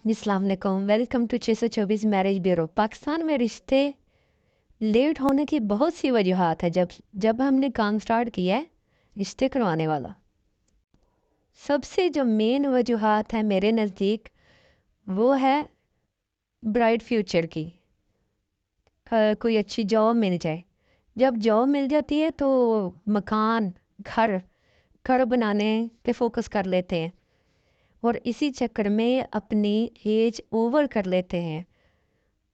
अस्सलाम वालेकुम, welcome to 624 marriage bureau. Pakistan में रिश्ते लेट होने की बहुत सी वजूहात है। जब जब हमने काम स्टार्ट किया है रिश्ते करवाने वाला, सबसे जो मेन वजूहात है मेरे नज़दीक वो है ब्राइट फ्यूचर की। कोई अच्छी जॉब मिल जाए। जब जॉब मिल जाती है तो मकान घर घर बनाने पे फोकस कर लेते हैं और इसी चक्कर में अपनी एज ओवर कर लेते हैं।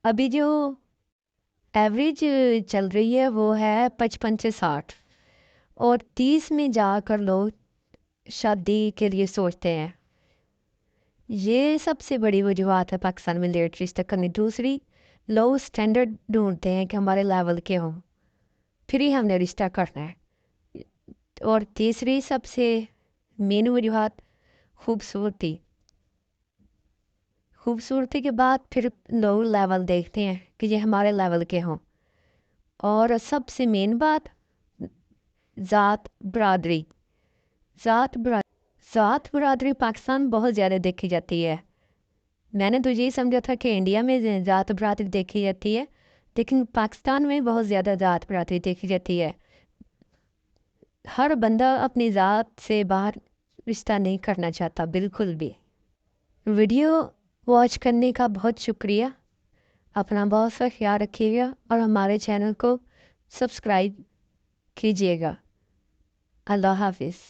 अभी जो एवरेज चल रही है वो है 55 से 60, और 30 में जाकर लोग शादी के लिए सोचते हैं। ये सबसे बड़ी वजूहत है पाकिस्तान में लेट रिश्ता करने। दूसरी, लोग स्टैंडर्ड ढूंढते हैं कि हमारे लेवल के हों, फिर ही हमने रिश्ता करना है। और तीसरी सबसे मेन वजूहत खूबसूरती। खूबसूरती के बाद फिर लोग लेवल देखते हैं कि ये हमारे लेवल के हों। और सबसे मेन बात, ज़ात बरादरी। ज़ात बरादरी पाकिस्तान बहुत ज़्यादा देखी जाती है। मैंने तो यही समझा था कि इंडिया में ज़ात बरादरी देखी जाती है, लेकिन पाकिस्तान में बहुत ज़्यादा ज़ात बरादरी देखी जाती है। हर बंदा अपनी ज़ात से बाहर रिश्ता नहीं करना चाहता बिल्कुल भी। वीडियो वॉच करने का बहुत शुक्रिया। अपना बहुत सा ख्याल रखिएगा और हमारे चैनल को सब्सक्राइब कीजिएगा। अल्लाह हाफिज़।